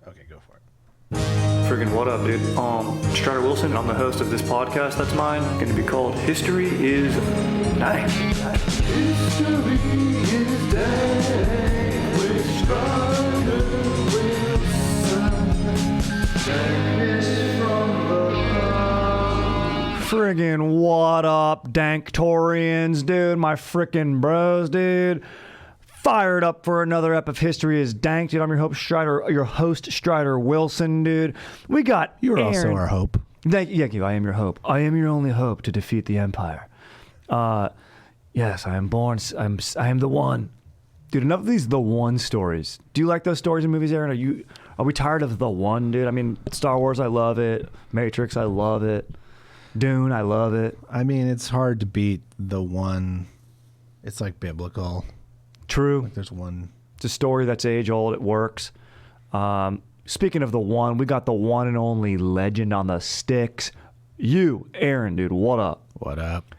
Okay, go for it. Friggin' what up, dude? Strider Wilson, and I'm the host of this podcast that's mine. Going to be called History is Dank. History is Dank with Strider Wilson. Dankness from the heart. Friggin' what up, Danktorians, dude? My frickin' bros, dude. Fired up for another ep of History is Dank, dude. I'm your host, Strider Wilson, dude. We got You're Aaron. also our hope. Thank you. I am your hope. I am your only hope to defeat the Empire. Yes, I am born. I am the one. Dude, enough of these the one stories. Do you like those stories in movies, Aaron? Are we tired of the one, dude? I mean, Star Wars, I love it. Matrix, I love it. Dune, I love it. I mean, it's hard to beat the one. It's like biblical. True. Like there's one. It's a story that's age old. It works. Speaking of the one, we got the one and only legend on the sticks. You, Aaron, dude. What up? What up?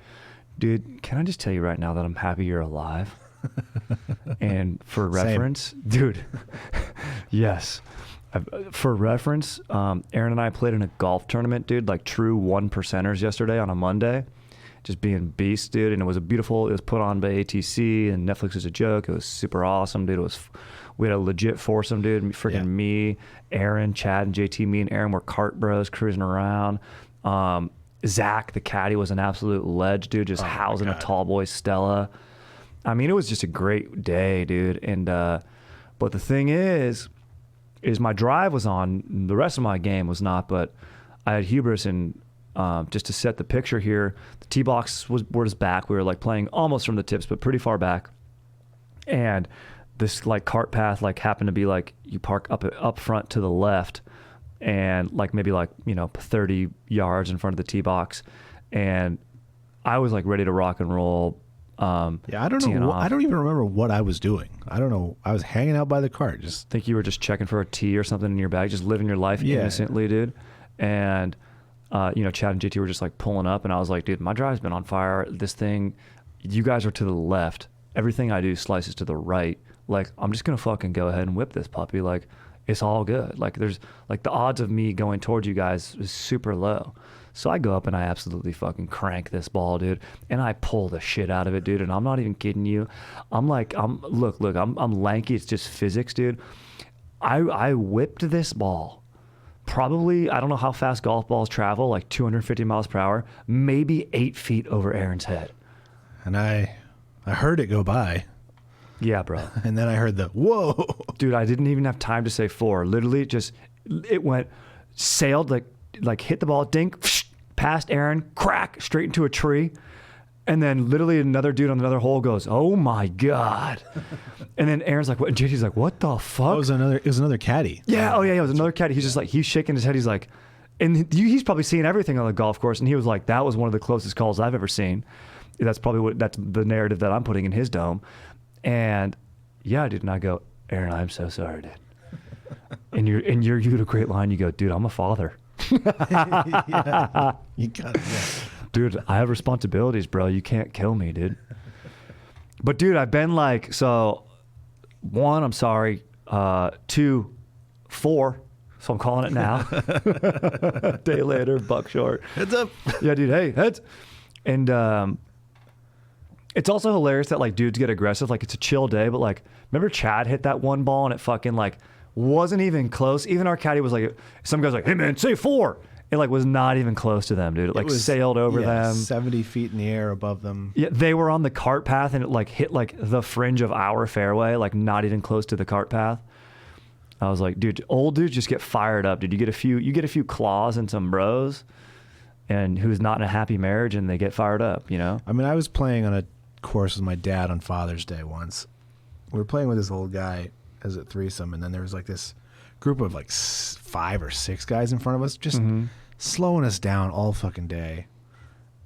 Dude, can I just tell you right now that I'm happy you're alive? And for reference, dude, yes. For reference, Aaron and I played in a golf tournament, dude, like true 1%ers yesterday on a Monday. Just being beasts, dude, and it was put on by ATC, and Netflix is a joke. It was super awesome, dude. We had a legit foursome, dude. Freaking me, Aaron, Chad, and JT. Me and Aaron were cart bros cruising around. Zach, the caddy, was an absolute ledge, dude, just housing a tall boy Stella. I mean, it was just a great day, dude. And but the thing is my drive was on. The rest of my game was not, but I had hubris and. Just to set the picture here, the tee box was back. We were like playing almost from the tips, but pretty far back. And this like cart path like happened to be like you park up front to the left, and like maybe like 30 yards in front of the tee box. And I was like ready to rock and roll. I don't know. I don't even remember what I was doing. I don't know. I was hanging out by the cart. Just think you were just checking for a tee or something in your bag, just living your life innocently, dude. And Chad and JT were just like pulling up, and I was like, dude, my drive's been on fire. This thing, you guys are to the left. Everything I do slices to the right. Like, I'm just going to fucking go ahead and whip this puppy. Like, it's all good. Like, there's like the odds of me going towards you guys is super low. So I go up and I absolutely fucking crank this ball, dude. And I pull the shit out of it, dude. And I'm not even kidding you. I'm lanky. It's just physics, dude. I whipped this ball. Probably, I don't know how fast golf balls travel, like 250 miles per hour, maybe 8 feet over Aaron's head. And I heard it go by. Yeah, bro. And then I heard the, whoa. Dude, I didn't even have time to say four. Literally it went, sailed, like hit the ball, dink, past Aaron, crack, straight into a tree. And then literally another dude on another hole goes, oh my God. And then Aaron's like, what? And JT's like, what the fuck? It was another caddy. Yeah. Oh yeah. It was another caddy. He's just like, he's shaking his head. He's like, and he's probably seen everything on the golf course. And he was like, that was one of the closest calls I've ever seen. That's probably that's the narrative that I'm putting in his dome. And yeah, dude. And I go, Aaron, I'm so sorry, dude. And you had a great line. You go, dude, I'm a father. Yeah. You got it. Yeah. Dude, I have responsibilities, bro. You can't kill me, dude. But dude, I've been like, so 1, I'm sorry. 2, 4. So I'm calling it now. A day later, buck short. Heads up. Yeah, dude. Hey, heads. And it's also hilarious that like dudes get aggressive. Like it's a chill day, but like, remember Chad hit that one ball and it fucking like wasn't even close. Even our caddy was like, some guy's like, hey man, say 4. It like was not even close to them, dude. It like sailed over them. 70 feet in the air above them. Yeah, they were on the cart path and it like hit like the fringe of our fairway, like not even close to the cart path. I was like, dude, old dudes just get fired up, dude. You get a few claws and some bros, and who's not in a happy marriage, and they get fired up, you know? I mean, I was playing on a course with my dad on Father's Day once. We were playing with this old guy as a threesome, and then there was like this group of like 5 or 6 guys in front of us, just slowing us down all fucking day.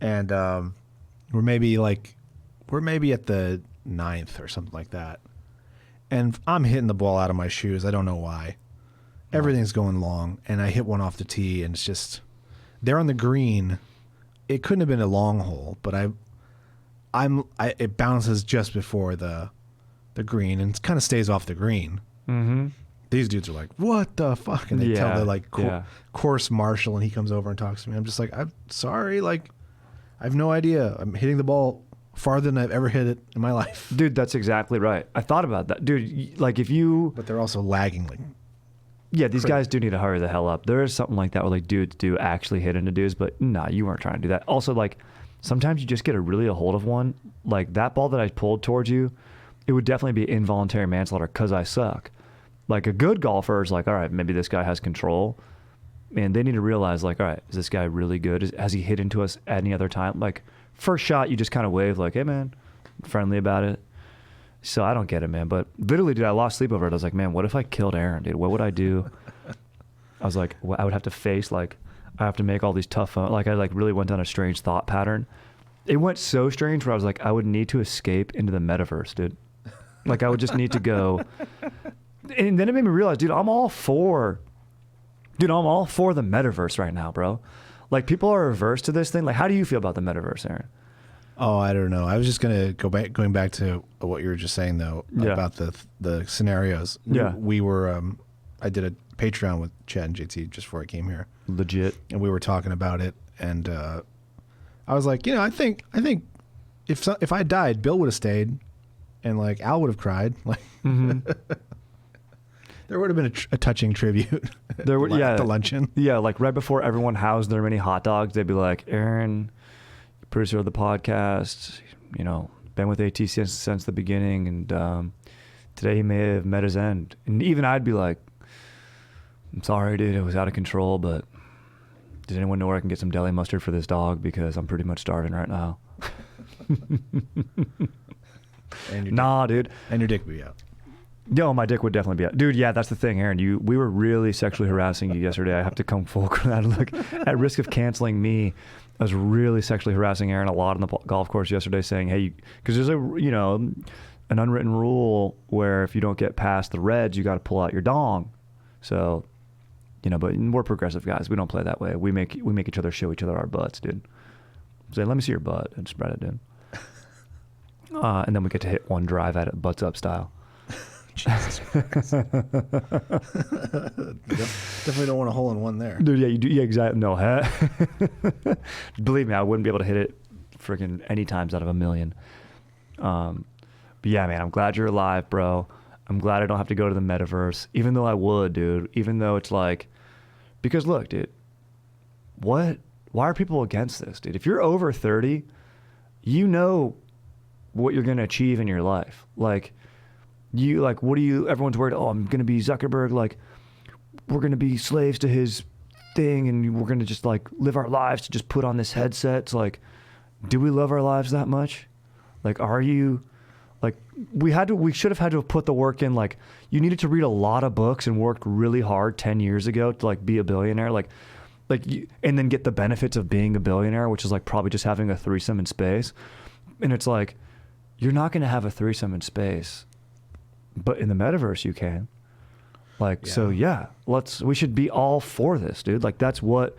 And we're maybe at the 9th or something like that. And I'm hitting the ball out of my shoes. I don't know why. Everything's going long, and I hit one off the tee, and it's just, they're on the green. It couldn't have been a long hole, but it bounces just before the green and it kind of stays off the green. Mm-hmm. These dudes are like, what the fuck? And they tell the like course marshal, and he comes over and talks to me. I'm just like, I'm sorry. Like, I have no idea. I'm hitting the ball farther than I've ever hit it in my life. Dude, that's exactly right. I thought about that. Dude, like if you... But they're also lagging. Like, yeah, these guys do need to hurry the hell up. There is something like that where like dudes do actually hit into dudes, but nah, you weren't trying to do that. Also, like sometimes you just get a hold of one. Like that ball that I pulled towards you, it would definitely be involuntary manslaughter because I suck. Like a good golfer is like, all right, maybe this guy has control. And they need to realize like, all right, is this guy really good? Has he hit into us at any other time? Like first shot, you just kind of wave like, hey man, friendly about it. So I don't get it, man. But literally, dude, I lost sleep over it. I was like, man, what if I killed Aaron, dude? What would I do? I was like, I would have to face like, I have to make all these tough, like I like really went down a strange thought pattern. It went so strange where I was like, I would need to escape into the metaverse, dude. Like I would just need to go. And then it made me realize, dude, I'm all for the metaverse right now, bro. Like people are averse to this thing. Like, how do you feel about the metaverse, Aaron? Oh, I don't know. I was just going back to what you were just saying though about the scenarios. Yeah, we were. I did a Patreon with Chad and JT just before I came here. Legit. And we were talking about it, and I was like, I think if I died, Bill would have stayed, and like Al would have cried. Like. Mm-hmm. There would have been a touching tribute at the luncheon. Yeah, like right before everyone housed their mini hot dogs, they'd be like, Aaron, producer of the podcast, been with AT since the beginning, and today he may have met his end. And even I'd be like, I'm sorry, dude, it was out of control, but does anyone know where I can get some deli mustard for this dog? Because I'm pretty much starving right now. Dude. And your dick would be out. Yo, my dick would definitely be out. Dude, yeah, that's the thing, Aaron. We were really sexually harassing you yesterday. I have to come full look at risk of canceling me. I was really sexually harassing Aaron a lot on the golf course yesterday, saying, "Hey," because there's an unwritten rule where if you don't get past the reds, you got to pull out your dong. So, but we're progressive guys. We don't play that way. We make each other show each other our butts, dude. Say, let me see your butt, and spread it, dude. And then we get to hit one drive at it, butts up style. Jesus Christ. Definitely don't want a hole in one there. Dude, yeah, you do. Yeah, exactly. No, believe me, I wouldn't be able to hit it freaking any times out of a million. But yeah, man, I'm glad you're alive, bro. I'm glad I don't have to go to the metaverse, even though I would, dude. Even though it's like, because look, dude, why are people against this, dude? If you're over 30, you know what you're going to achieve in your life. Like, everyone's worried, oh, I'm going to be Zuckerberg, like, we're going to be slaves to his thing, and we're going to just, like, live our lives to just put on this headset. It's like, do we love our lives that much? Like, are you, like, we should have had to have put the work in, like, you needed to read a lot of books and worked really hard 10 years ago to, like, be a billionaire, and then get the benefits of being a billionaire, which is, like, probably just having a threesome in space. And it's like, you're not going to have a threesome in space. But in the metaverse, you can. So yeah, we should be all for this, dude. Like, that's what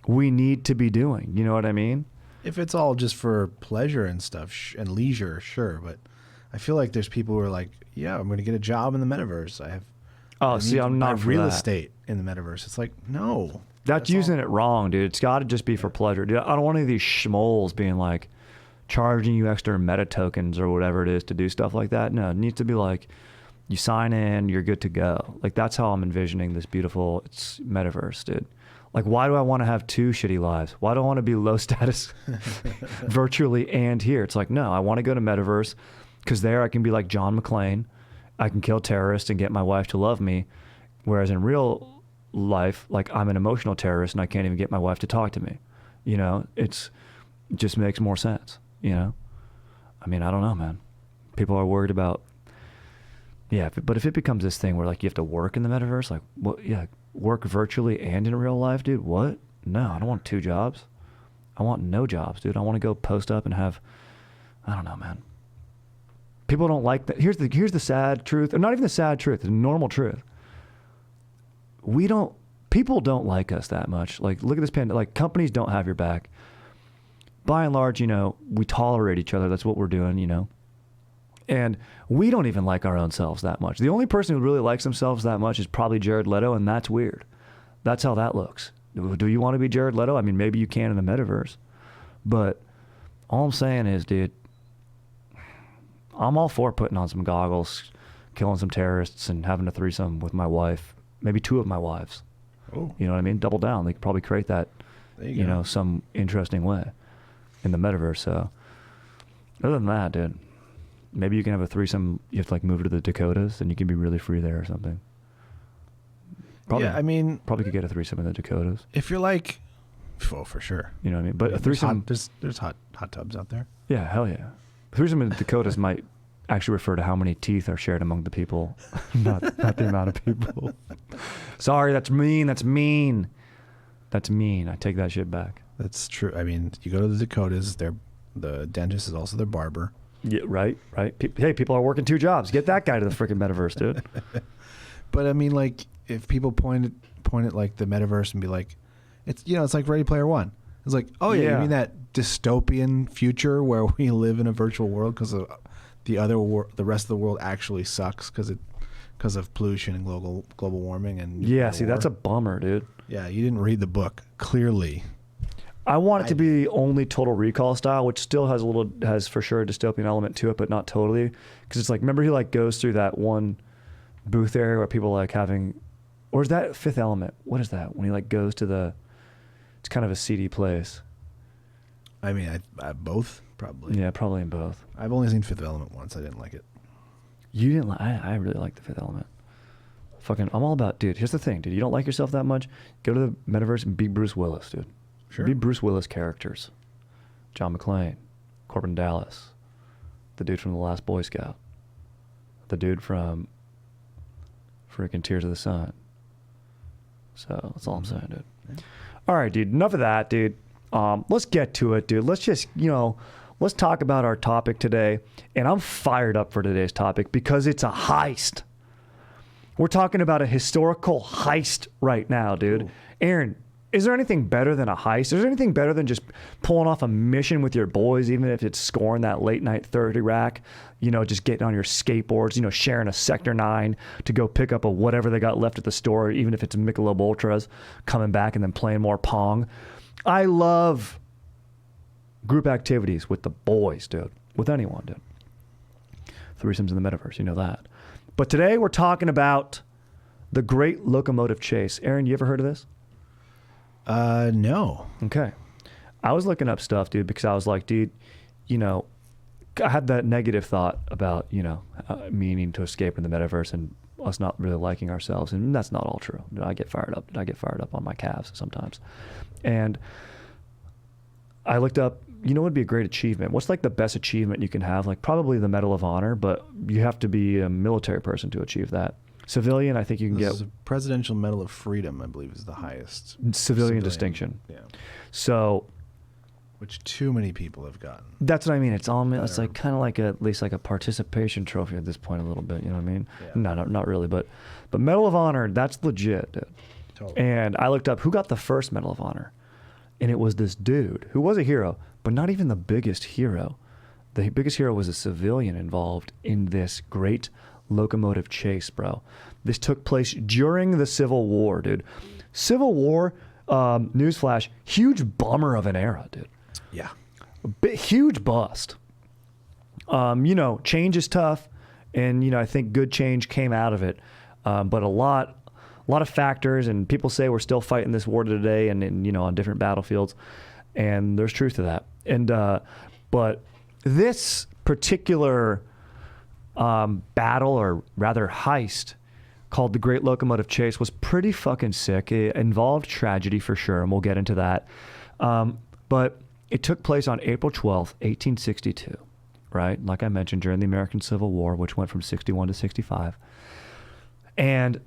we need to be doing. You know what I mean? If it's all just for pleasure and stuff and leisure, sure. But I feel like there's people who are like, yeah, I'm going to get a job in the metaverse. I'm not for real estate in the metaverse. It's like, no. That's using it wrong, dude. It's got to just be for pleasure. Dude, I don't want any of these schmoles being like, charging you extra meta tokens or whatever it is to do stuff like that. No, it needs to be like, you sign in, you're good to go. Like, that's how I'm envisioning this beautiful metaverse, dude. Like, why do I want to have two shitty lives? Why do I want to be low status virtually and here? It's like, no, I want to go to metaverse because there I can be like John McClane. I can kill terrorists and get my wife to love me. Whereas in real life, like, I'm an emotional terrorist and I can't even get my wife to talk to me. It just makes more sense. I mean, I don't know, man. People are worried about, but if it becomes this thing where, like, you have to work in the metaverse, like, what? Yeah, work virtually and in real life, dude. What? No, I don't want 2 jobs. I want no jobs, dude. I want to go post up and have, I don't know, man. People don't like that. Here's the sad truth, or not even the sad truth, the normal truth. People don't like us that much. Like, look at this pandemic. Like, companies don't have your back. By and large, we tolerate each other. That's what we're doing, And we don't even like our own selves that much. The only person who really likes themselves that much is probably Jared Leto, and that's weird. That's how that looks. Do you want to be Jared Leto? I mean, maybe you can in the metaverse. But all I'm saying is, dude, I'm all for putting on some goggles, killing some terrorists, and having a threesome with my wife, maybe 2 of my wives. Oh. You know what I mean? Double down. They could probably create that, you know, some interesting way in the metaverse. So other than that, dude, maybe you can have a threesome. You have to like move to the Dakotas, and you can be really free there or something. Probably, yeah, I mean, probably could get a threesome in the Dakotas. If you're like, oh, for sure. You know what I mean? But a threesome, there's hot tubs out there. Yeah, hell yeah. A threesome in the Dakotas might actually refer to how many teeth are shared among the people, not the amount of people. Sorry, that's mean. That's mean. That's mean. I take that shit back. That's true. I mean, you go to the Dakotas, the dentist is also their barber. Yeah, right. Hey, people are working 2 jobs. Get that guy to the freaking metaverse, dude. But I mean, like, if people point at like the metaverse and be like, it's like Ready Player One. It's like, oh yeah, you mean that dystopian future where we live in a virtual world because the rest of the world actually sucks because of pollution and global warming and see, that's a bummer, dude. Yeah, you didn't read the book clearly. I want it to be only Total Recall style, which still has for sure a dystopian element to it, but not totally. Because it's like, remember he like goes through that one booth area where people like having, or is that Fifth Element? What is that? When he like goes to it's kind of a seedy place. I mean, I both probably. Yeah, probably in both. I've only seen Fifth Element once. I didn't like it. You didn't like? I really like the Fifth Element. Fucking, I'm all about, dude. Here's the thing, dude. You don't like yourself that much? Go to the metaverse and be Bruce Willis, dude. Sure. Be Bruce Willis characters. John McClane, Corbin Dallas, the dude from The Last Boy Scout, the dude from freaking Tears of the Sun. So that's all I'm saying, dude. Yeah. All right, dude. Enough of that, dude. Let's get to it, dude. Let's just, let's talk about our topic today. And I'm fired up for today's topic because it's a heist. We're talking about a historical heist right now, dude. Ooh. Aaron, is there anything better than a heist? Is there anything better than just pulling off a mission with your boys, even if it's scoring that late night 30 rack, just getting on your skateboards, sharing a Sector 9 to go pick up whatever they got left at the store, even if it's Michelob Ultras, coming back and then playing more Pong. I love group activities with the boys, dude. With anyone, dude. Threesomes in the metaverse, you know that. But today we're talking about the Great Locomotive Chase. Aaron, you ever heard of this? No. Okay. I was looking up stuff, dude, because I was like, dude, I had that negative thought about, me needing to escape in the metaverse and us not really liking ourselves. And that's not all true. I get fired up. I get fired up on my calves sometimes. And I looked up, what would be a great achievement? What's like the best achievement you can have? Like probably the Medal of Honor, but you have to be a military person to achieve that. Civilian, I think you can get... a Presidential Medal of Freedom, I believe, is the highest. Civilian distinction. Yeah. So... which too many people have gotten. That's what I mean. It's like kind of like at least like a participation trophy at this point a little bit, you know what I mean? Yeah. No, not really, but Medal of Honor, that's legit, dude. Totally. And I looked up who got the first Medal of Honor. And it was this dude who was a hero, but not even the biggest hero. The biggest hero was a civilian involved in this great locomotive chase, bro. This took place during the Civil War, dude. Civil War, newsflash, huge bummer of an era, dude. Yeah. Huge bust. Change is tough, and I think good change came out of it. But a lot of factors, and people say we're still fighting this war today, and on different battlefields, and there's truth to that. And but this particular battle, or rather heist, called the Great Locomotive Chase, was pretty fucking sick. It involved tragedy for sure, and we'll get into that. But it took place on April 12th, 1862, right? Like I mentioned, during the American Civil War, which went from 61 to 65. And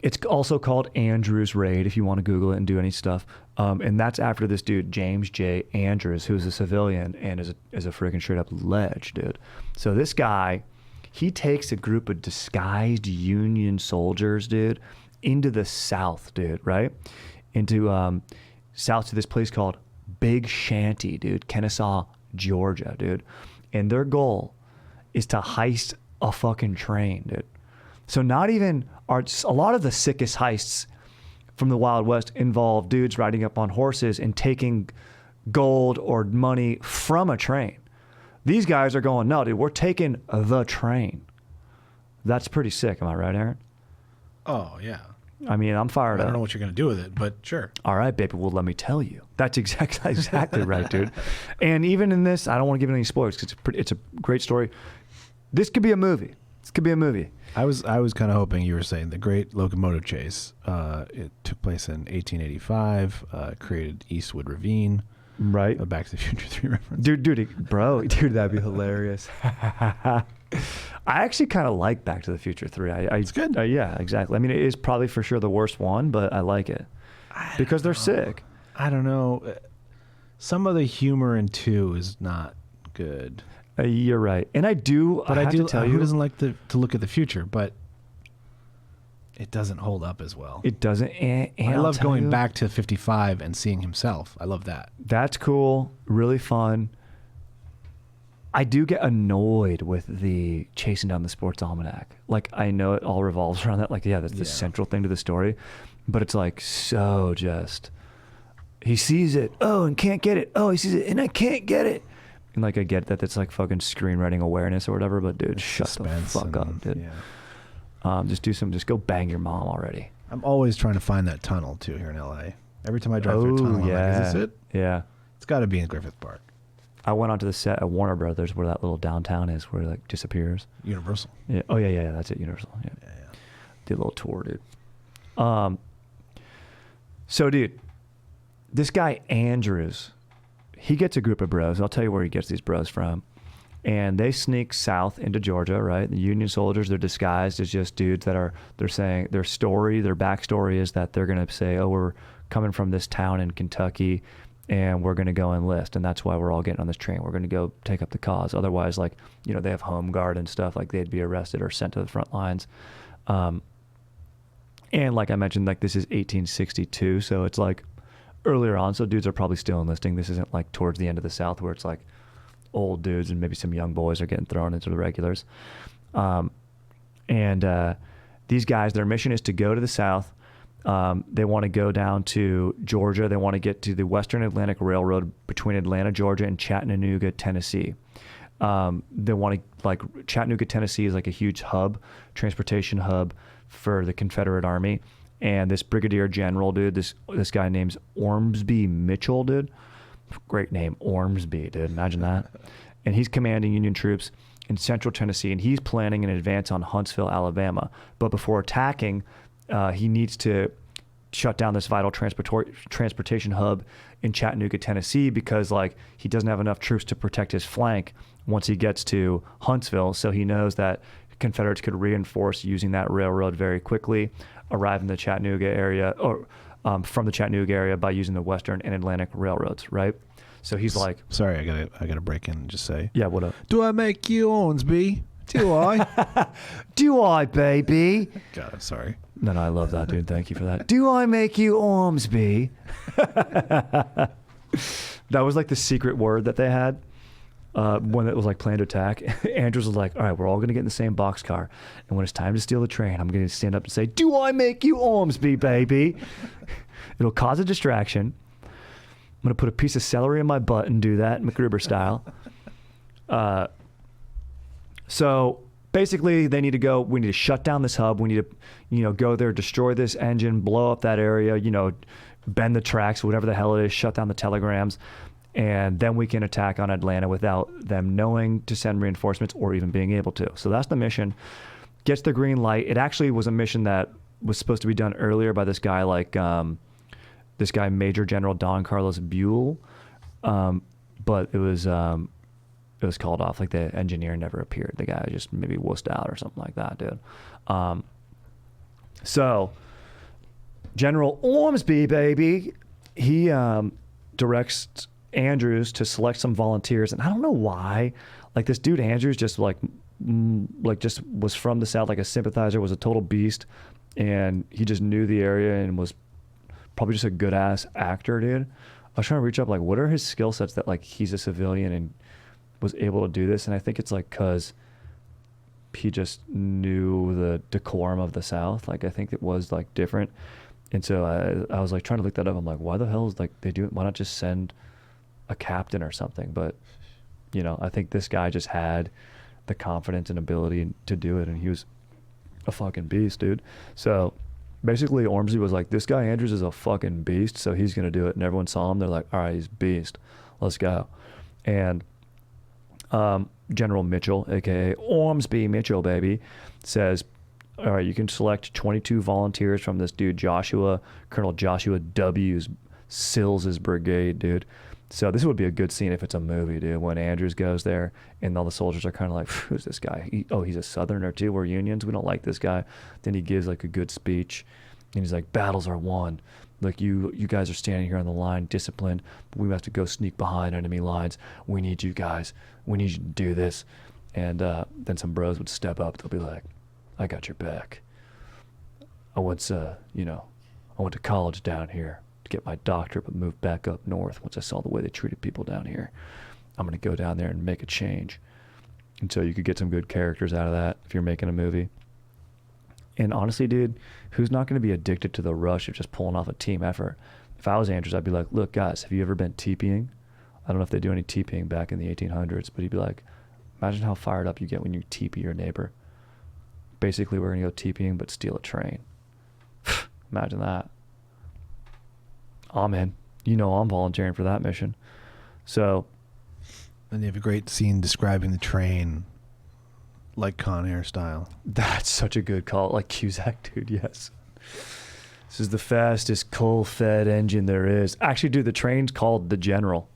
it's also called Andrews Raid, if you want to Google it and do any stuff. And that's after this dude, James J. Andrews, who's a civilian and is a freaking straight up ledge, dude. So this guy, he takes a group of disguised Union soldiers, dude, into the South, dude, right? Into south to this place called Big Shanty, dude, Kennesaw, Georgia, dude. And their goal is to heist a fucking train, dude. So not even a lot of the sickest heists from the Wild West involve dudes riding up on horses and taking gold or money from a train. These guys are going, no, dude, we're taking the train. That's pretty sick. Am I right, Aaron? Oh, yeah. I mean, I'm fired up. I don't know what you're going to do with it, but sure. All right, baby. Well, let me tell you. That's exactly right, dude. And even in this, I don't want to give any spoilers because it's a great story. This could be a movie. I was kind of hoping you were saying the Great Locomotive Chase. It took place in 1885. Created Eastwood Ravine. Right. A Back to the Future 3 reference. Dude, that'd be hilarious. I actually kind of like Back to the Future 3. It's good. Yeah, exactly. I mean, it is probably for sure the worst one, but I like it because they're sick. I don't know. Some of the humor in 2 is not good. You're right, and I do. But I have do. to tell who you, doesn't like to look at the future? But it doesn't hold up as well. It doesn't. And I love going back to 55 and seeing himself. I love that. That's cool. Really fun. I do get annoyed with the chasing down the sports almanac. Like, I know it all revolves around that. Like, yeah, that's the central thing to the story. But it's like so just, he sees it, oh, and can't get it. Oh, he sees it, and I can't get it. And like, I get that it's like fucking screenwriting awareness or whatever, but dude, shut the fuck up, dude. Yeah. Just go bang your mom already. I'm always trying to find that tunnel too here in LA. Every time I drive through a tunnel, I'm like, is this it? Yeah. It's got to be in Griffith Park. I went onto the set at Warner Brothers where that little downtown is, where it like disappears. Universal. Yeah. Oh yeah. That's it. Universal. Yeah. Did a little tour, dude. So, dude, this guy Andrews, he gets a group of bros. I'll tell you where he gets these bros from. And they sneak south into Georgia, right? The Union soldiers, they're disguised as just dudes they're saying their backstory is that they're going to say, oh, we're coming from this town in Kentucky and we're going to go enlist. And that's why we're all getting on this train. We're going to go take up the cause. Otherwise, like, you know, they have home guard and stuff, like they'd be arrested or sent to the front lines. And like I mentioned, like this is 1862. So it's like earlier on. So dudes are probably still enlisting. This isn't like towards the end of the South where it's like old dudes and maybe some young boys are getting thrown into the regulars. These guys, their mission is to go to the South. They want to go down to Georgia. They want to get to the Western Atlantic Railroad between Atlanta, Georgia and Chattanooga, Tennessee. They want to, like, Chattanooga, Tennessee is like a huge transportation hub for the Confederate Army. And this brigadier general, dude, this guy named Ormsby Mitchell, dude. Great name, Ormsby, dude. Imagine that. And he's commanding Union troops in central Tennessee, and he's planning an advance on Huntsville, Alabama. But before attacking, he needs to shut down this vital transportation hub in Chattanooga, Tennessee, because like he doesn't have enough troops to protect his flank once he gets to Huntsville. So he knows that Confederates could reinforce using that railroad very quickly, arrive in the Chattanooga area, or from the Chattanooga area by using the Western and Atlantic railroads, right? So he's like, sorry, I gotta break in and just say, yeah, what up? Do I make you Ormsby? Do I? Do I, baby? God, sorry. No, I love that, dude. Thank you for that. Do I make you Ormsby? That was like the secret word that they had when it was like planned attack. Andrews was like, all right, we're all going to get in the same boxcar. And when it's time to steal the train, I'm going to stand up and say, do I make you Ormsby, baby? It'll cause a distraction. I'm going to put a piece of celery in my butt and do that MacGruber style. So basically they need to go, we need to shut down this hub. We need to, go there, destroy this engine, blow up that area, bend the tracks, whatever the hell it is, shut down the telegrams. And then we can attack on Atlanta without them knowing to send reinforcements or even being able to. So that's the mission. Gets the green light. It actually was a mission that was supposed to be done earlier by this guy, this guy, Major General Don Carlos Buell. But it was called off. Like the engineer never appeared. The guy just maybe wussed out or something like that, dude. So General Ormsby, baby, he directs Andrews to select some volunteers, and I don't know why. Like this dude Andrews just just was from the South, like a sympathizer, was a total beast, and he just knew the area and was probably just a good ass actor, dude. I was trying to reach up, like, what are his skill sets that like he's a civilian and was able to do this? And I think it's like because he just knew the decorum of the South. Like, I think it was like different. And so I was like trying to look that up. I'm like, why the hell is like they do it? Why not just send a captain or something? But, you know, I think this guy just had the confidence and ability to do it, and he was a fucking beast, dude. So basically Ormsby was like, this guy Andrews is a fucking beast, so he's gonna do it. And everyone saw him, they're like, all right, he's beast, let's go. And General Mitchell, aka Ormsby Mitchell, baby, says, all right, you can select 22 volunteers from this dude Colonel Joshua W. Sills' brigade, dude. So this would be a good scene if it's a movie, dude, when Andrews goes there and all the soldiers are kind of like, who's this guy? He's a Southerner too. We're Unions. We don't like this guy. Then he gives like a good speech and he's like, battles are won. Like you guys are standing here on the line, disciplined. We have to go sneak behind enemy lines. We need you guys. We need you to do this. And then some bros would step up. They'll be like, I got your back. I went to college down here. Get my doctorate, but moved back up north once I saw the way they treated people down here. I'm going to go down there and make a change. And so you could get some good characters out of that if you're making a movie. And honestly, dude, who's not going to be addicted to the rush of just pulling off a team effort? If I was Andrews, I'd be like, look, guys, have you ever been TPing? I don't know if they do any TPing back in the 1800s, but he'd be like, imagine how fired up you get when you TP your neighbor. Basically, we're going to go TPing, but steal a train. Imagine that. I'm in. You know I'm volunteering for that mission. So. And they have a great scene describing the train like Con Air style. That's such a good call. Like Cusack, dude, yes. This is the fastest coal-fed engine there is. Actually, dude, the train's called the General,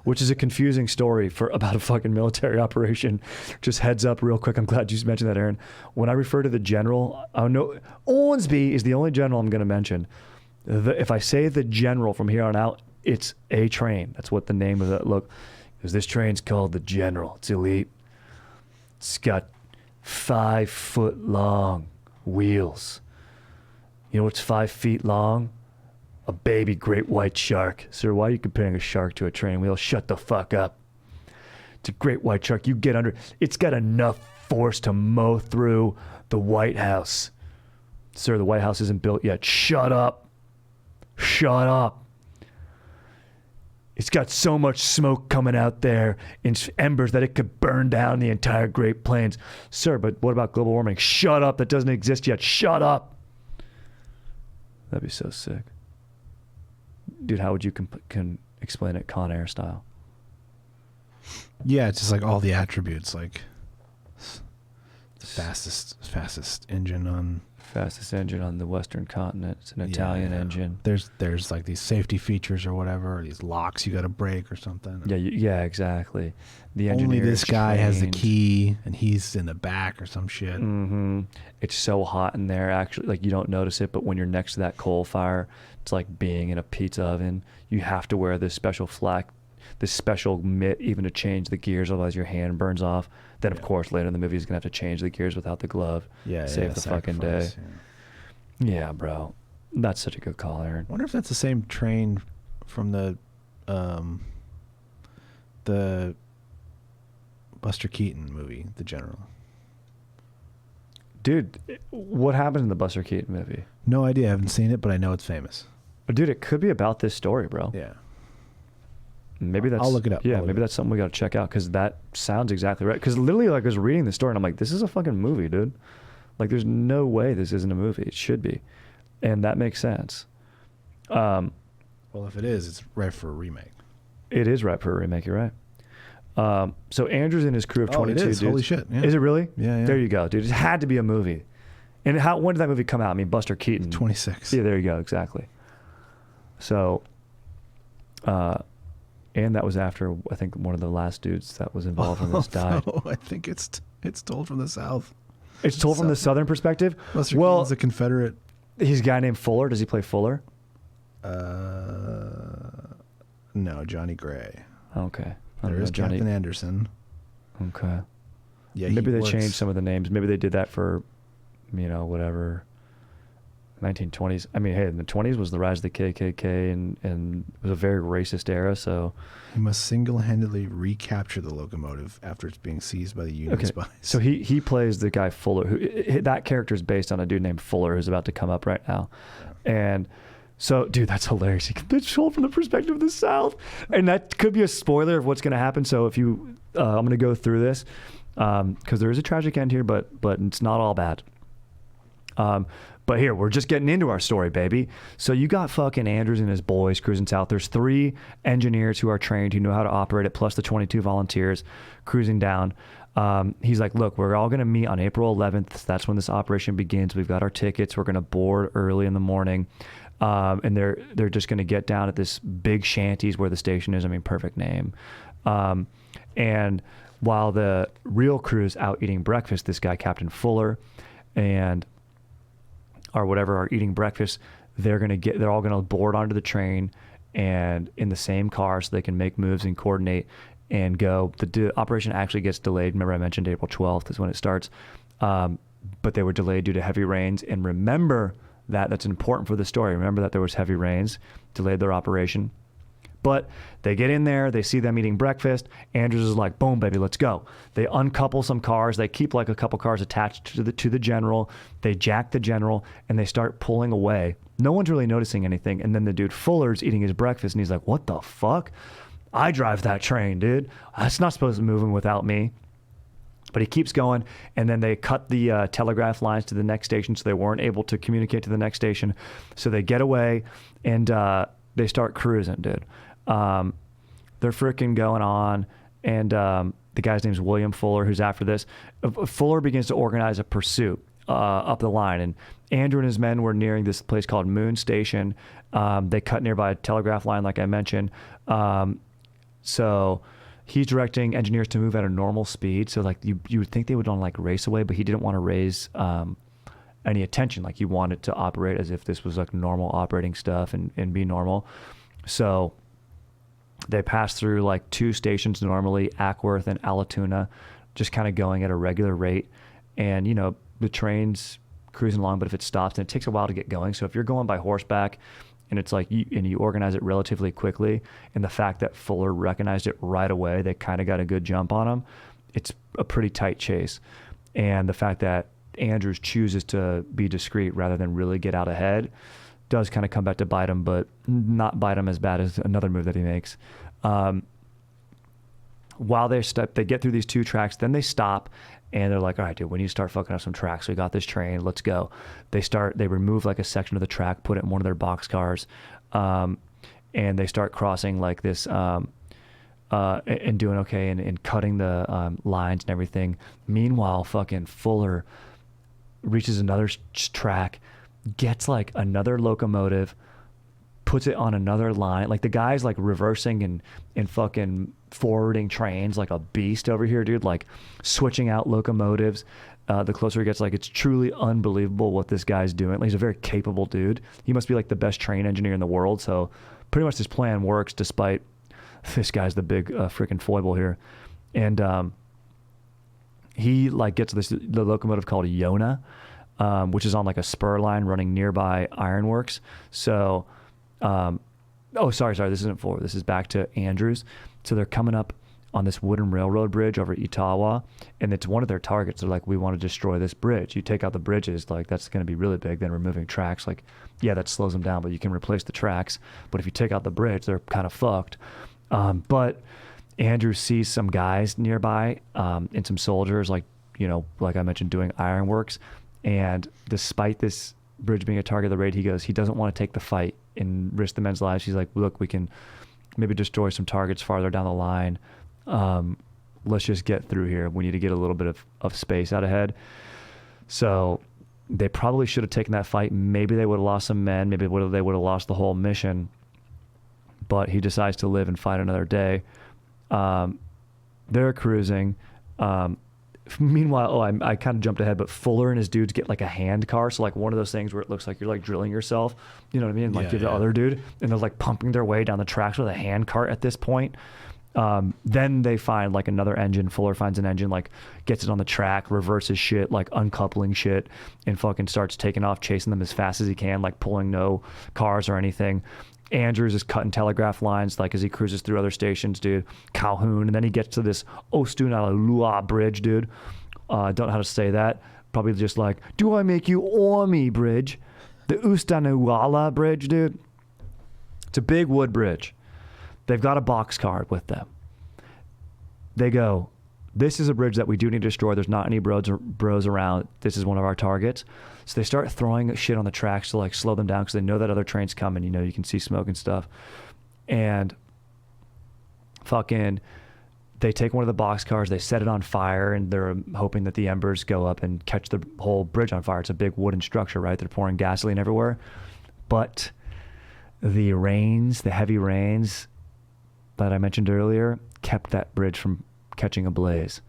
which is a confusing story for about a fucking military operation. Just heads up real quick. I'm glad you mentioned that, Aaron. When I refer to the General, I know Ormsby is the only general I'm going to mention. If I say the General from here on out, it's a train. That's what the name of it. Look, because this train's called the General. It's elite. It's got 5 foot long wheels. You know what's 5 feet long? A baby great white shark. Sir, why are you comparing a shark to a train wheel? Shut the fuck up. It's a great white shark. You get under. It's got enough force to mow through the White House. Sir, the White House isn't built yet. Shut up. Shut up. It's got so much smoke coming out there in embers that it could burn down the entire Great Plains. Sir, but what about global warming? Shut up. That doesn't exist yet. Shut up. That'd be so sick. Dude, how would you can explain it Con Air style? Yeah, it's just like all the attributes, like the fastest engine on... Fastest engine on the Western continent. It's an Italian engine. There's like these safety features or whatever, or these locks you got to break or something. Yeah, exactly. The only this guy has the key, and he's in the back or some shit. Mm-hmm. It's so hot in there, actually. Like, you don't notice it, but when you're next to that coal fire, it's like being in a pizza oven. You have to wear this special this special mitt even to change the gears, otherwise your hand burns off. Then, of course, later in the movie, he's going to have to change the gears without the glove. Save the fucking day. Yeah, bro. That's such a good call, Aaron. I wonder if that's the same train from the Buster Keaton movie, The General. Dude, what happened in the Buster Keaton movie? No idea. I haven't seen it, but I know it's famous. Dude, it could be about this story, bro. Yeah. Maybe that's... I'll look it up. Yeah, maybe that's something we got to check out, because that sounds exactly right. Because literally, like, I was reading the story, and I'm like, this is a fucking movie, dude. Like, there's no way this isn't a movie. It should be. And that makes sense. Well, if it is, it's right for a remake. It is right for a remake, you're right. So Andrews and his crew of 22 it is. dudes. Holy shit. Yeah. Is it really? Yeah. There you go, dude. It had to be a movie. And when did that movie come out? I mean, Buster Keaton. 26. Yeah, there you go, exactly. So, and that was after, I think, one of the last dudes that was involved in this died. No, I think it's told from the South. It's told from the Southern perspective? Buster Keaton's a Confederate. He's a guy named Fuller. Does he play Fuller? No, Johnny Gray. Okay. There is Captain Anderson. Okay. Yeah, maybe they changed some of the names. Maybe they did that for, whatever. 1920s. I mean, hey, in the 20s was the rise of the KKK, and it was a very racist era. So he must single-handedly recapture the locomotive after it's being seized by the Union spies. So he plays the guy Fuller, who that character is based on a dude named Fuller who's about to come up right now. And so, dude, that's hilarious. He can told from the perspective of the South, and that could be a spoiler of what's going to happen. So if you, I'm going to go through this because there is a tragic end here, but it's not all bad. But here, we're just getting into our story, baby. So you got fucking Andrews and his boys cruising south. There's 3 engineers who are trained, who know how to operate it, plus the 22 volunteers cruising down. He's like, look, we're all going to meet on April 11th. That's when this operation begins. We've got our tickets. We're going to board early in the morning. And they're just going to get down at this big shanties where the station is. I mean, perfect name. And while the real crew's out eating breakfast, this guy, Captain Fuller, or whatever, are eating breakfast, they're all going to board onto the train and in the same car so they can make moves and coordinate and go. The operation actually gets delayed. Remember I mentioned April 12th is when it starts. But they were delayed due to heavy rains. And remember that's important for the story. Remember that there was heavy rains, delayed their operation. But they get in there, they see them eating breakfast. Andrews is like, boom, baby, let's go. They uncouple some cars. They keep like a couple cars attached to the general. They jack the general and they start pulling away. No one's really noticing anything. And then the dude Fuller's eating his breakfast and he's like, what the fuck? I drive that train, dude. That's not supposed to move in without me. But he keeps going, and then they cut the telegraph lines to the next station, so they weren't able to communicate to the next station. So they get away, and they start cruising, dude. They're freaking going on, and the guy's name's William Fuller, who's after this. Fuller begins to organize a pursuit up the line, and Andrew and his men were nearing this place called Moon Station. They cut nearby a telegraph line, like I mentioned. So he's directing engineers to move at a normal speed. So like you would think they would want to like race away, but he didn't want to raise any attention. Like he wanted to operate as if this was like normal operating stuff and be normal. So they pass through like 2 stations normally, Ackworth and Allatoona, just kind of going at a regular rate. And, you know, the train's cruising along, but if it stops, and it takes a while to get going. So if you're going by horseback and it's like, you organize it relatively quickly, and the fact that Fuller recognized it right away, they kind of got a good jump on him. It's a pretty tight chase. And the fact that Andrews chooses to be discreet rather than really get out ahead does kind of come back to bite him, but not bite him as bad as another move that he makes. While they get through these 2 tracks, then they stop and they're like, all right, dude, we need to start fucking up some tracks. We got this train, let's go. They remove like a section of the track, put it in one of their boxcars, and they start crossing like this, and doing okay and cutting the lines and everything. Meanwhile, fucking Fuller reaches another track, gets like another locomotive, puts it on another line. Like the guy's like reversing and fucking forwarding trains like a beast over here, dude, like switching out locomotives. The closer he gets, like it's truly unbelievable what this guy's doing. Like, he's a very capable dude. He must be like the best train engineer in the world. So pretty much this plan works despite this guy's the big freaking foible here. And he like gets the locomotive called Yona, which is on like a spur line running nearby ironworks. So sorry, this isn't forward. This is back to Andrews. So they're coming up on this wooden railroad bridge over Etowah, and it's one of their targets. They're like, we want to destroy this bridge. You take out the bridges, like that's going to be really big. Then removing tracks, like, yeah, that slows them down, but you can replace the tracks. But if you take out the bridge, they're kind of fucked. But Andrews sees some guys nearby, and some soldiers, like, you know, like I mentioned, doing ironworks. And despite this bridge being a target of the raid, he doesn't want to take the fight and risk the men's lives. He's like, look, we can maybe destroy some targets farther down the line. Let's just get through here. We need to get a little bit of space out ahead. So they probably should have taken that fight. Maybe they would have lost some men. Maybe they would have lost the whole mission. But he decides to live and fight another day. They're cruising. Meanwhile, I kind of jumped ahead, but Fuller and his dudes get like a hand car. So like one of those things where it looks like you're like drilling yourself, you know what I mean? Like the other dude, and they're like pumping their way down the tracks with a hand cart at this point. Then they find like another engine. Fuller finds an engine, like gets it on the track, reverses shit, like uncoupling shit, and fucking starts taking off, chasing them as fast as he can, like pulling no cars or anything. Andrews is cutting telegraph lines like as he cruises through other stations, dude. Calhoun, and then he gets to this Ostunalua bridge, dude. Don't know how to say that. Probably just like, do I make you Army bridge? The Ustanuala bridge, dude. It's a big wood bridge. They've got a boxcar with them. They go, this is a bridge that we do need to destroy. There's not any bros around. This is one of our targets. So they start throwing shit on the tracks to like slow them down because they know that other train's coming. You know, you can see smoke and stuff. And fucking, they take one of the boxcars, they set it on fire, and they're hoping that the embers go up and catch the whole bridge on fire. It's a big wooden structure, right? They're pouring gasoline everywhere. But the rains, the heavy rains that I mentioned earlier, kept that bridge from catching a blaze.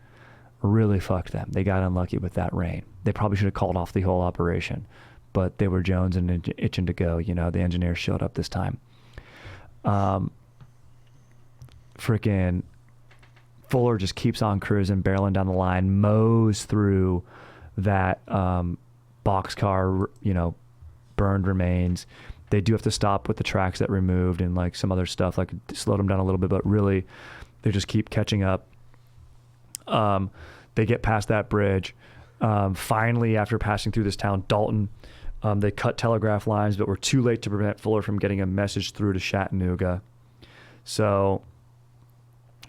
Really fucked them. They got unlucky with that rain. They probably should have called off the whole operation, but they were Jones and itching to go. You know, the engineers showed up this time. Freaking Fuller just keeps on cruising, barreling down the line, mows through that boxcar, you know, burned remains. They do have to stop with the tracks that removed and like some other stuff, like slowed them down a little bit, but really they just keep catching up. They get past that bridge. Finally, after passing through this town, Dalton, they cut telegraph lines, but were too late to prevent Fuller from getting a message through to Chattanooga. So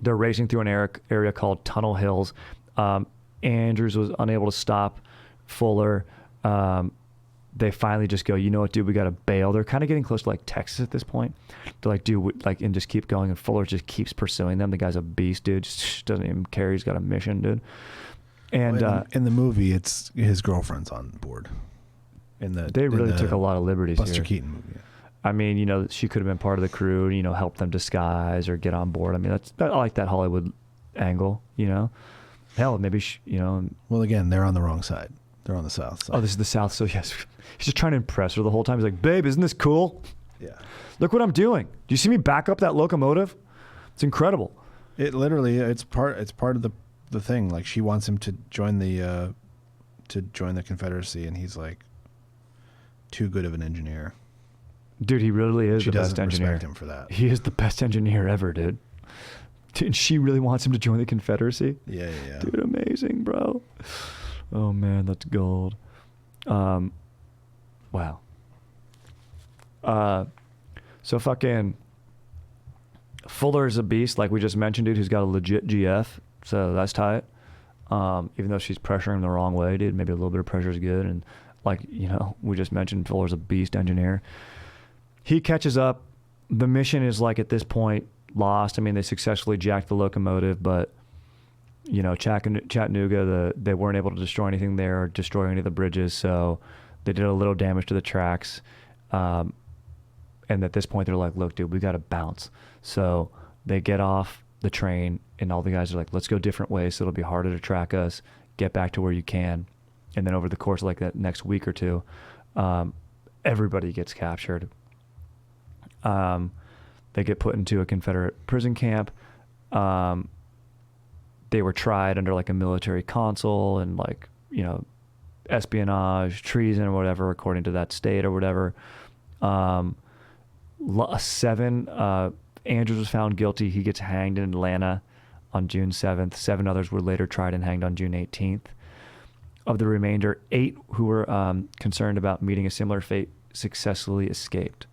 they're racing through an area called Tunnel Hills. Andrews was unable to stop Fuller. They finally just go, you know what, dude, we got to bail. They're kind of getting close to like Texas at this point. They're like, dude, like, and just keep going. And Fuller just keeps pursuing them. The guy's a beast, dude. Just doesn't even care. He's got a mission, dude. And in the movie, it's his girlfriend's on board. They really took a lot of liberties Buster here. Keaton movie. Yeah. I mean, you know, she could have been part of the crew, you know, help them disguise or get on board. I mean, I like that Hollywood angle, you know. Hell, maybe, you know. Well, again, they're on the wrong side. They're on the south side. Oh, this is the south, so yes. He's just trying to impress her the whole time. He's like, babe, isn't this cool? Yeah. Look what I'm doing. Do you see me back up that locomotive? It's incredible. It literally, it's part of the thing. Like, she wants him to join the Confederacy, and he's like too good of an engineer. Dude, he really is the best engineer. She doesn't respect him for that. He is the best engineer ever, dude. And she really wants him to join the Confederacy? Yeah. Dude, amazing, bro. Oh, man, that's gold. Wow. So fucking Fuller's a beast, like we just mentioned, dude, who's got a legit GF. So that's tight. Even though she's pressuring him the wrong way, dude, maybe a little bit of pressure is good. And like, you know, we just mentioned Fuller's a beast engineer. He catches up. The mission is like at this point lost. I mean, they successfully jacked the locomotive, but you know, Chattanooga, they weren't able to destroy anything there or destroy any of the bridges. So they did a little damage to the tracks. And at this point they're like, look, dude, we got to bounce. So they get off the train and all the guys are like, let's go different ways. So it'll be harder to track us, get back to where you can. And then over the course of like that next week or two, everybody gets captured. They get put into a Confederate prison camp. They were tried under like a military consul and like, you know, espionage, treason or whatever, according to that state or whatever. 7, Andrews was found guilty. He gets hanged in Atlanta on June 7th. 7 others were later tried and hanged on June 18th. Of the remainder, 8 who were concerned about meeting a similar fate successfully escaped.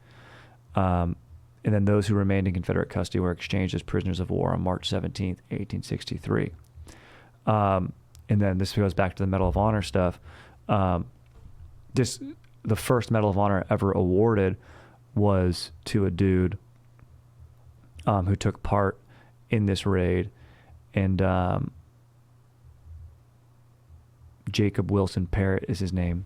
And then those who remained in Confederate custody were exchanged as prisoners of war on March 17th, 1863. And then this goes back to the Medal of Honor stuff. The first Medal of Honor ever awarded was to a dude who took part in this raid. And Jacob Wilson Parrott is his name.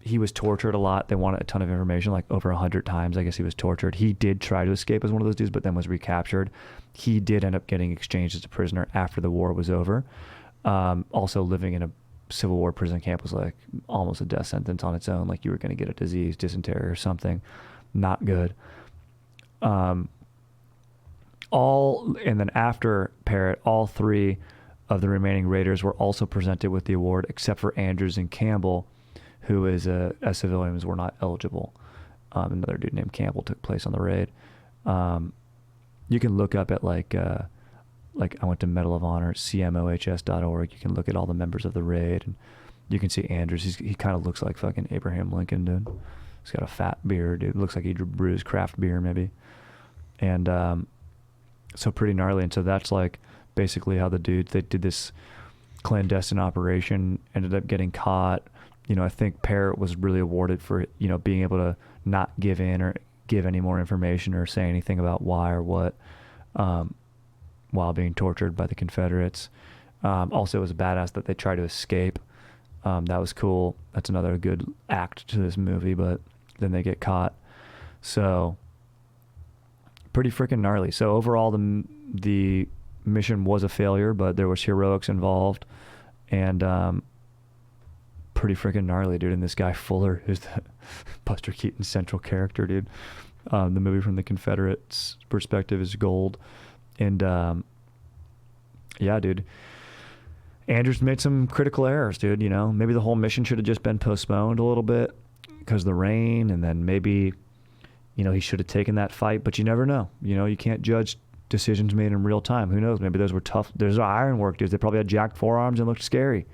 He was tortured a lot. They wanted a ton of information, like over 100 times. I guess he was tortured. He did try to escape as one of those dudes, but then was recaptured. He did end up getting exchanged as a prisoner after the war was over. Also living in a Civil War prison camp was like almost a death sentence on its own. Like you were going to get a disease, dysentery or something. Not good. And then after Parrott, all 3 of the remaining Raiders were also presented with the award, except for Andrews and Campbell, who as civilians were not eligible. Another dude named Campbell took place on the raid. You can look up at like I went to Medal of Honor, cmohs.org. You can look at all the members of the raid, and you can see Andrews. He kind of looks like fucking Abraham Lincoln, dude. He's got a fat beard, dude. Looks like he brews craft beer, maybe. And so pretty gnarly. And so that's like basically how they did this clandestine operation, ended up getting caught. You know, I think Parrott was really awarded for, you know, being able to not give in or give any more information or say anything about why or what while being tortured by the Confederates. Also, it was badass that they tried to escape. That was cool. That's another good act to this movie, but then they get caught. So pretty freaking gnarly. So overall, the mission was a failure, but there was heroics involved, and pretty freaking gnarly, dude. And this guy Fuller, who's the Buster Keaton's central character, dude. The movie from the Confederates' perspective is gold. And yeah, dude. Andrews made some critical errors, dude. You know, maybe the whole mission should have just been postponed a little bit because of the rain, and then maybe, you know, he should have taken that fight. But you never know. You know, you can't judge decisions made in real time. Who knows? Maybe those were tough. There's ironwork, dudes. They probably had jacked forearms and looked scary.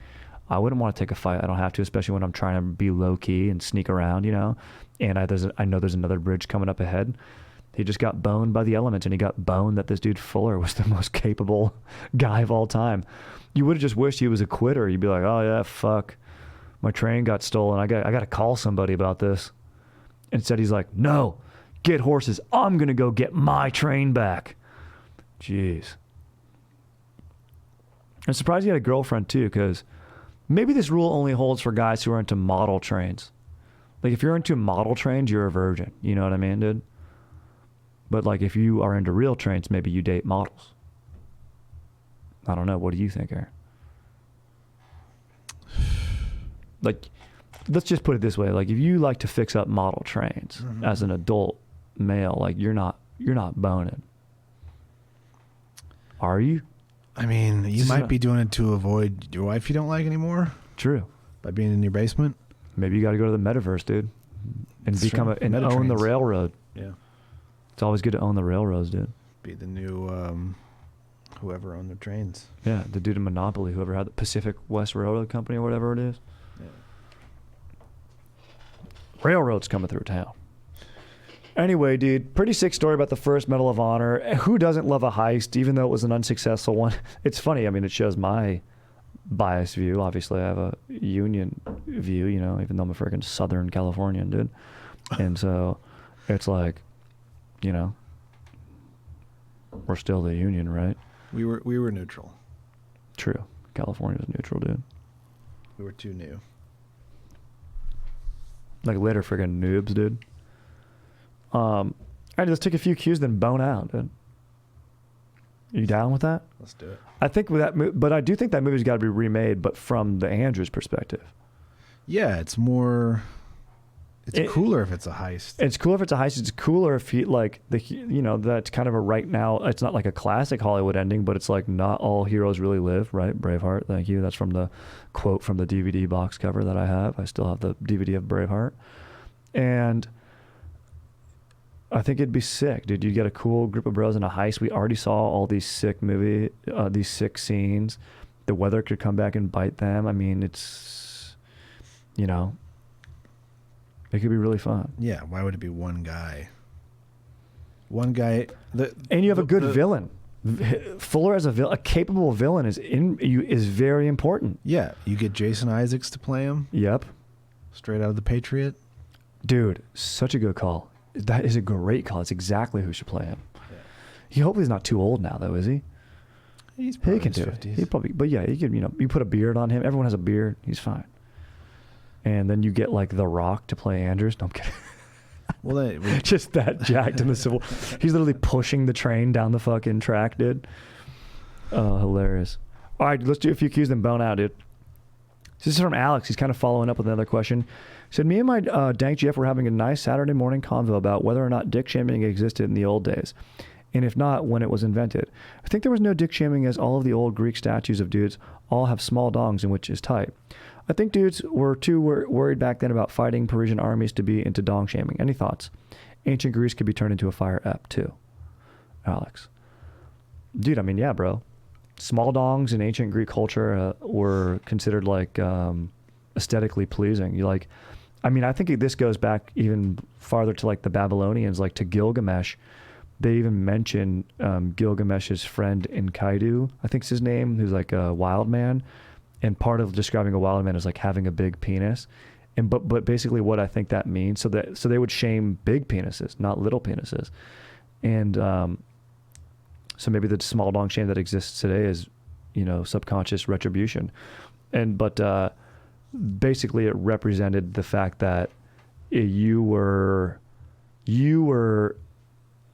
I wouldn't want to take a fight. I don't have to, especially when I'm trying to be low key and sneak around, you know. And I know there's another bridge coming up ahead. He just got boned by the elements, and he got boned that this dude Fuller was the most capable guy of all time. You would have just wished he was a quitter. You'd be like, oh yeah, fuck, my train got stolen. I got to call somebody about this. Instead, he's like, no, get horses. I'm gonna go get my train back. Jeez. I'm surprised he had a girlfriend too, because maybe this rule only holds for guys who are into model trains. Like if you're into model trains, you're a virgin. You know what I mean, dude? But like if you are into real trains, maybe you date models. I don't know. What do you think, Aaron? Like, let's just put it this way. Like if you like to fix up model trains as an adult male, like you're not boning. Are you? I mean, you might be doing it to avoid your wife you don't like anymore. True. By being in your basement. Maybe you got to go to the metaverse, dude, and and own the railroad. Yeah. It's always good to own the railroads, dude. Be the new whoever owned the trains. Yeah, the dude in Monopoly, whoever had the Pacific West Railroad Company or whatever it is. Yeah. Railroads coming through town. Anyway, dude, pretty sick story about the first Medal of Honor. Who doesn't love a heist, even though it was an unsuccessful one? It's funny. I mean, it shows my biased view. Obviously, I have a Union view, you know, even though I'm a freaking Southern Californian, dude. And so it's like, you know, we're still the Union, right? We were neutral. True. California was neutral, dude. We were too new. Like later freaking noobs, dude. All right, let's take a few cues, then bone out, dude. You down with that? Let's do it. I think with that, but I do think that movie's got to be remade, but from the Andrews perspective. Yeah, it's more. It's cooler if it's a heist. It's cooler if it's a heist. It's cooler if that's kind of a right now. It's not like a classic Hollywood ending, but it's like not all heroes really live, right? Braveheart. Thank you. That's from the quote from the DVD box cover that I have. I still have the DVD of Braveheart, and I think it'd be sick, dude. You get a cool group of bros in a heist. We already saw all these sick these sick scenes. The weather could come back and bite them. I mean, it's, you know, it could be really fun. Yeah, why would it be one guy? One guy. And you have a good villain. Fuller as a capable villain is very important. Yeah, you get Jason Isaacs to play him. Yep. Straight out of The Patriot. Dude, such a good call. That is a great call. It's exactly who should play him. Yeah. He hopefully he's not too old now, though, is he? He's probably he can do 50s. It. He probably, but yeah, he could. You know, you put a beard on him. Everyone has a beard. He's fine. And then you get like The Rock to play Andrews. No, I'm kidding. Well, just that jacked in the civil. He's literally pushing the train down the fucking track, dude. Oh, hilarious. All right, let's do a few cues and bone out, dude. This is from Alex. He's kind of following up with another question. He said, me and my Dank GF were having a nice Saturday morning convo about whether or not dick shaming existed in the old days. And if not, when it was invented. I think there was no dick shaming, as all of the old Greek statues of dudes all have small dongs, in which is tight. I think dudes were too worried back then about fighting Parisian armies to be into dong shaming. Any thoughts? Ancient Greece could be turned into a fire ep too. Alex. Dude, I mean, yeah, bro. Small dongs in ancient Greek culture were considered like aesthetically pleasing. You like, I mean, I think this goes back even farther to like the Babylonians, like to Gilgamesh. They even mention Gilgamesh's friend Enkidu, I think's his name, who's like a wild man. And part of describing a wild man is like having a big penis. And but basically what I think that means, so they would shame big penises, not little penises. And so maybe the small dong shame that exists today is, you know, subconscious retribution. But basically it represented the fact that you were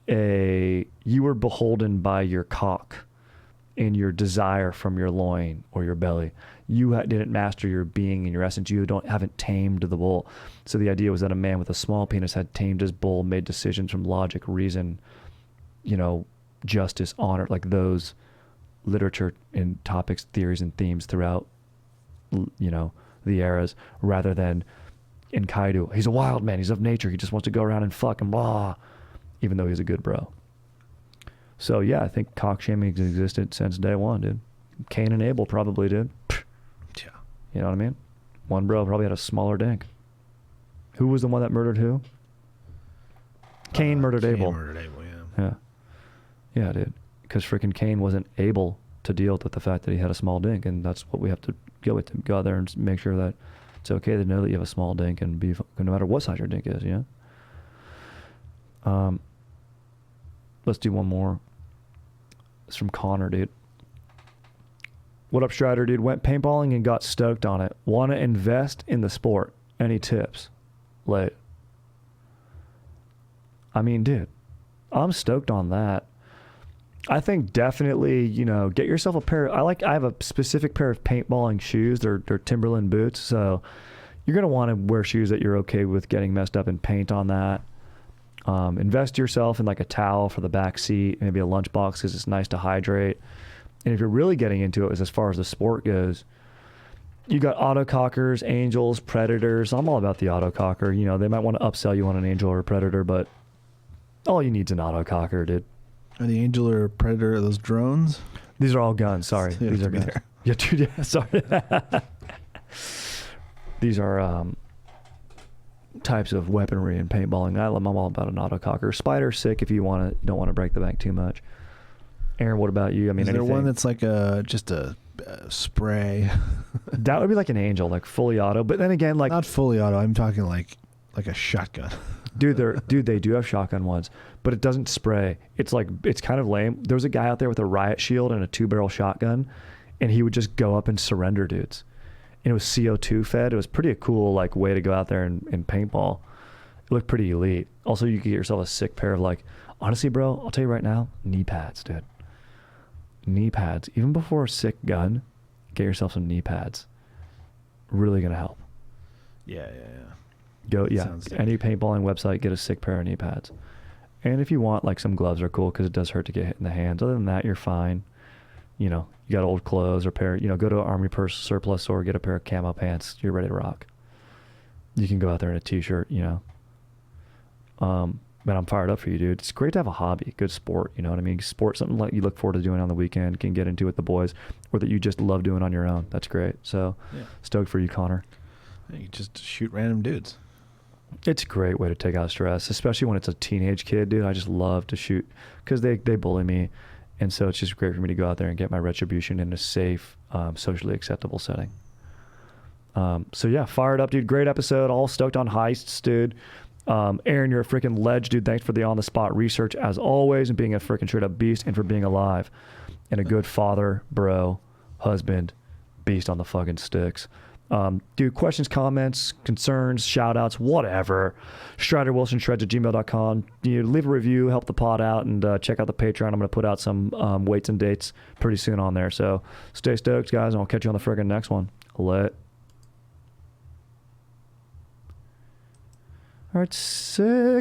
beholden by your cock and your desire from your loin or your belly. You didn't master your being and your essence. You haven't tamed the bull. So the idea was that a man with a small penis had tamed his bull, made decisions from logic, reason, you know, justice, honor, like those literature and topics, theories and themes throughout, you know, the eras, rather than Enkidu. He's a wild man. He's of nature. He just wants to go around and fuck and blah, even though he's a good bro. So yeah, I think cock shaming has existed since day one, dude. Cain and Abel probably did. Yeah. You know what I mean? One bro probably had a smaller dink. Who was the one that murdered who? Cain murdered Abel. Cain murdered Abel, yeah. Yeah. Yeah, dude. Because freaking Cain wasn't able to deal with the fact that he had a small dink, and that's what we have to go with. Go out there and make sure that it's okay to know that you have a small dink and be, no matter what size your dink is, yeah? Let's do one more. It's from Connor, dude. What up, Strider, dude? Went paintballing and got stoked on it. Want to invest in the sport. Any tips? Late. I mean, dude, I'm stoked on that. I think definitely, you know, get yourself a pair. I have a specific pair of paintballing shoes. They're Timberland boots. So you're going to want to wear shoes that you're okay with getting messed up in paint on that. Invest yourself in like a towel for the back seat, maybe a lunchbox because it's nice to hydrate. And if you're really getting into it, as far as the sport goes, you got autocockers, angels, predators. I'm all about the autococker. You know, they might want to upsell you on an angel or a predator, but all you need is an autococker, dude. Are the angel or predator those drones? These are all guns. Sorry, these are guns. There. Yeah, dude. Yeah, sorry. These are types of weaponry and paintballing. I'm all about an autococker. Spider's sick if you don't want to break the bank too much. Aaron, what about you? I mean, is there one that's like just a spray? That would be like an angel, like fully auto. But then again, like not fully auto. I'm talking like a shotgun. Dude, they do have shotgun ones, but it doesn't spray. It's kind of lame. There was a guy out there with a riot shield and a 2-barrel shotgun, and he would just go up and surrender dudes. And it was CO2 fed. It was pretty a cool like way to go out there and paintball. It looked pretty elite. Also, you could get yourself a sick pair of like, honestly, bro, I'll tell you right now, knee pads, dude. Knee pads. Even before a sick gun, get yourself some knee pads. Really gonna help. Yeah. Go, yeah. Any paintballing website, get a sick pair of knee pads. And if you want, like some gloves are cool because it does hurt to get hit in the hands. Other than that, you're fine. You know, you got old clothes or pair. You know, go to an Army surplus store, get a pair of camo pants. You're ready to rock. You can go out there in a t-shirt. You know. But I'm fired up for you, dude. It's great to have a hobby, good sport. You know what I mean? Sport, something like you look forward to doing on the weekend, can get into with the boys, or that you just love doing on your own. That's great. So, yeah. Stoked for you, Connor. You just shoot random dudes. It's a great way to take out stress, especially when it's a teenage kid, dude. I just love to shoot because they bully me. And so it's just great for me to go out there and get my retribution in a safe, socially acceptable setting. So yeah, fired up, dude. Great episode. All stoked on heists, dude. Aaron, you're a freaking ledge, dude. Thanks for the on-the-spot research as always and being a freaking straight-up beast and for being alive and a good father, bro, husband, beast on the fucking sticks. Dude, questions, comments, concerns, shout-outs, whatever. StriderWilsonShreds@gmail.com. You leave a review, help the pod out, and check out the Patreon. I'm going to put out some weights and dates pretty soon on there. So stay stoked, guys, and I'll catch you on the friggin' next one. All right, sick.